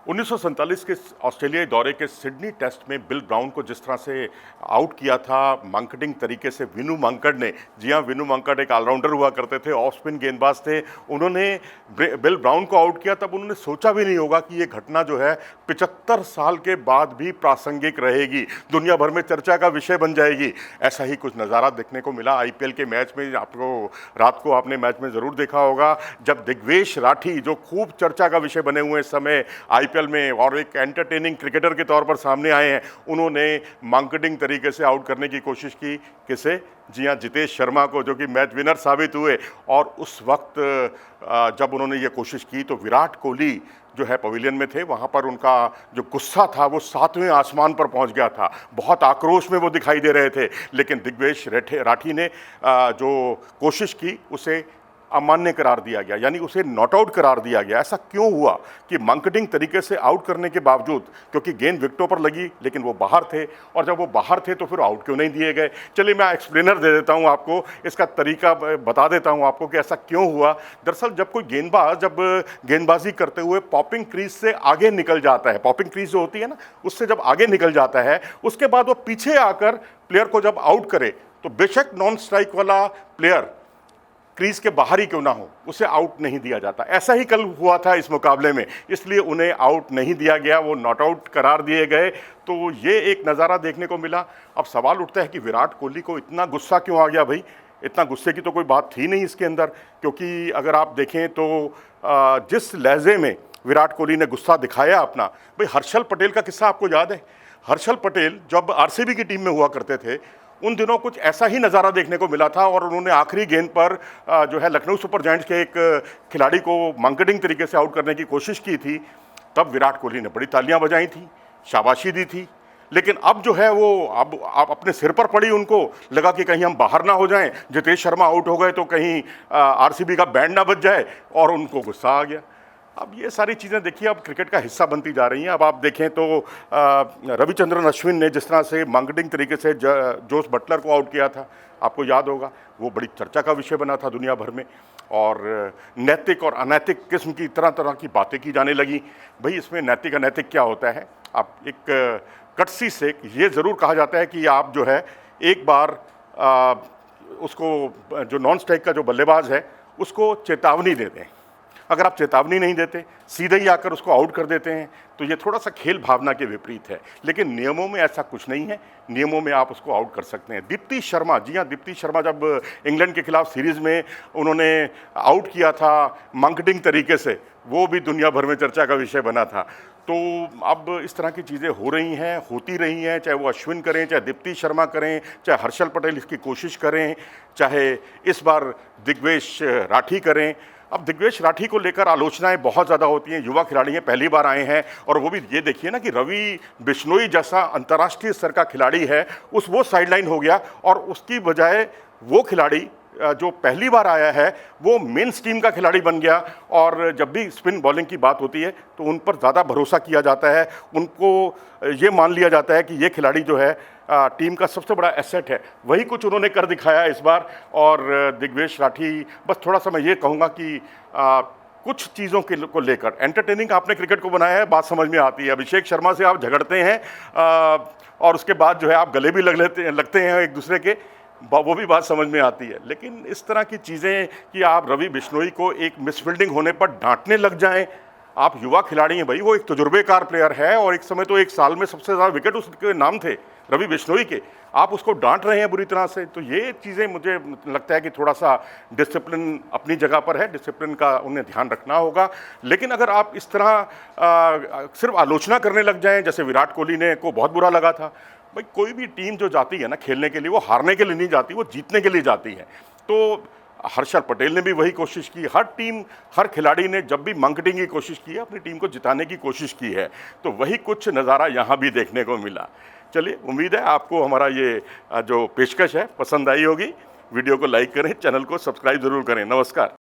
1947 के ऑस्ट्रेलियाई दौरे के सिडनी टेस्ट में बिल ब्राउन को जिस तरह से आउट किया था मांकडिंग तरीके से विनू मांकड़ ने। जी हाँ, विनू मांकड़ एक ऑलराउंडर हुआ करते थे, ऑफ स्पिन गेंदबाज थे। उन्होंने बिल ब्राउन को आउट किया, तब उन्होंने सोचा भी नहीं होगा कि ये घटना जो है 75 साल के बाद भी प्रासंगिक रहेगी, दुनिया भर में चर्चा का विषय बन जाएगी। ऐसा ही कुछ नज़ारा देखने को मिला आईपीएल के मैच में। आपको रात को आपने मैच में ज़रूर देखा होगा, जब दिग्वेश राठी जो खूब चर्चा का विषय बने हुए इस समय आईपीएल में और एक एंटरटेनिंग क्रिकेटर के तौर पर सामने आए हैं, उन्होंने मांकडिंग तरीके से आउट करने की कोशिश की। किसे? जी हाँ, जितेश शर्मा को, जो कि मैच विनर साबित हुए। और उस वक्त जब उन्होंने ये कोशिश की तो विराट कोहली जो है पवेलियन में थे, वहाँ पर उनका जो गुस्सा था वो 7वें आसमान पर पहुँच गया था। बहुत आक्रोश में वो दिखाई दे रहे थे। लेकिन दिग्वेश राठी ने जो कोशिश की उसे अमान्य करार दिया गया, यानी उसे नॉट आउट करार दिया गया। ऐसा क्यों हुआ कि मांकडिंग तरीके से आउट करने के बावजूद, क्योंकि गेंद विकेटों पर लगी लेकिन वो बाहर थे, और जब वो बाहर थे तो फिर आउट क्यों नहीं दिए गए? चलिए मैं एक्सप्लेनर दे देता हूँ आपको, इसका तरीका बता देता हूँ आपको कि ऐसा क्यों हुआ। दरअसल जब कोई गेंदबाज जब गेंदबाजी करते हुए पॉपिंग क्रीज से आगे निकल जाता है, पॉपिंग क्रीज जो होती है ना, उससे जब आगे निकल जाता है, उसके बाद वो पीछे आकर प्लेयर को जब आउट करे तो बेशक नॉन स्ट्राइक वाला प्लेयर क्रीज के बाहर ही क्यों ना हो, उसे आउट नहीं दिया जाता। ऐसा ही कल हुआ था इस मुकाबले में, इसलिए उन्हें आउट नहीं दिया गया, वो नॉट आउट करार दिए गए। तो ये एक नज़ारा देखने को मिला। अब सवाल उठता है कि विराट कोहली को इतना गुस्सा क्यों आ गया भाई? इतना गुस्से की तो कोई बात थी नहीं इसके अंदर, क्योंकि अगर आप देखें तो जिस लहजे में विराट कोहली ने गुस्सा दिखाया अपना, भाई हर्षल पटेल का किस्सा आपको याद है? हर्षल पटेल जब आरसीबी की टीम में हुआ करते थे, उन दिनों कुछ ऐसा ही नज़ारा देखने को मिला था, और उन्होंने आखिरी गेंद पर जो है लखनऊ सुपर जायंट्स के एक खिलाड़ी को मांकडिंग तरीके से आउट करने की कोशिश की थी। तब विराट कोहली ने बड़ी तालियां बजाई थी, शाबाशी दी थी। लेकिन अब जो है वो अब अपने सिर पर पड़ी, उनको लगा कि कहीं हम बाहर ना हो जाएं, जितेश शर्मा आउट हो गए तो कहीं आरसीबी का बैंड ना बज जाए, और उनको गुस्सा आ गया। अब ये सारी चीज़ें देखिए अब क्रिकेट का हिस्सा बनती जा रही हैं। अब आप देखें तो रविचंद्रन अश्विन ने जिस तरह से मांकडिंग तरीके से जोस बटलर को आउट किया था, आपको याद होगा, वो बड़ी चर्चा का विषय बना था दुनिया भर में, और नैतिक और अनैतिक किस्म की तरह तरह की बातें की जाने लगी। भाई इसमें नैतिक अनैतिक क्या होता है? आप एक कटसी से ये ज़रूर कहा जाता है कि आप जो है एक बार उसको जो नॉन स्ट्राइक का जो बल्लेबाज है उसको चेतावनी दे दें। अगर आप चेतावनी नहीं देते, सीधे ही आकर उसको आउट कर देते हैं, तो ये थोड़ा सा खेल भावना के विपरीत है। लेकिन नियमों में ऐसा कुछ नहीं है, नियमों में आप उसको आउट कर सकते हैं। दीप्ति शर्मा, जी हाँ, दीप्ति शर्मा जब इंग्लैंड के खिलाफ सीरीज़ में उन्होंने आउट किया था मांकडिंग तरीके से, वो भी दुनिया भर में चर्चा का विषय बना था। तो अब इस तरह की चीज़ें हो रही हैं, होती रही हैं, चाहे वो अश्विन करें, चाहे दीप्ति शर्मा करें, चाहे हर्षल पटेल इसकी कोशिश करें, चाहे इस बार दिग्वेश राठी करें। अब दिग्वेश राठी को लेकर आलोचनाएं बहुत ज़्यादा होती हैं, युवा खिलाड़ी हैं, पहली बार आए हैं, और वो भी ये देखिए ना कि रवि बिश्नोई जैसा अंतर्राष्ट्रीय स्तर का खिलाड़ी है, वो साइडलाइन हो गया, और उसकी बजाय वो खिलाड़ी जो पहली बार आया है वो मेन स्ट्रीम का खिलाड़ी बन गया। और जब भी स्पिन बॉलिंग की बात होती है तो उन पर ज़्यादा भरोसा किया जाता है, उनको ये मान लिया जाता है कि ये खिलाड़ी जो है टीम का सबसे बड़ा एसेट है। वही कुछ उन्होंने कर दिखाया इस बार। और दिग्वेश राठी, बस थोड़ा सा मैं ये कहूँगा कि कुछ चीज़ों के को लेकर एंटरटेनिंग आपने क्रिकेट को बनाया है, बात समझ में आती है। अभिषेक शर्मा से आप झगड़ते हैं और उसके बाद जो है आप गले भी लगते हैं एक दूसरे के, वो भी बात समझ में आती है। लेकिन इस तरह की चीज़ें कि आप रवि बिश्नोई को एक मिसफील्डिंग होने पर डांटने लग जाएं, आप युवा खिलाड़ी हैं भाई, वो एक तजुर्बेकार प्लेयर है, और एक समय तो एक साल में सबसे ज़्यादा विकेट उसके नाम थे रवि बिश्नोई के, आप उसको डांट रहे हैं बुरी तरह से। तो ये चीज़ें मुझे लगता है कि थोड़ा सा डिसिप्लिन अपनी जगह पर है, डिसिप्लिन का उन्हें ध्यान रखना होगा। लेकिन अगर आप इस तरह सिर्फ आलोचना करने लग जाएं, जैसे विराट कोहली ने को बहुत बुरा लगा था। भाई कोई भी टीम जो जाती है ना खेलने के लिए, वो हारने के लिए नहीं जाती, वो जीतने के लिए जाती है। तो हर्षल पटेल ने भी वही कोशिश की, हर टीम, हर खिलाड़ी ने जब भी मांकडिंग की कोशिश की है, अपनी टीम को जिताने की कोशिश की है। तो वही कुछ नज़ारा यहाँ भी देखने को मिला। चलिए, उम्मीद है आपको हमारा ये जो पेशकश है पसंद आई होगी। वीडियो को लाइक करें, चैनल को सब्सक्राइब ज़रूर करें। नमस्कार।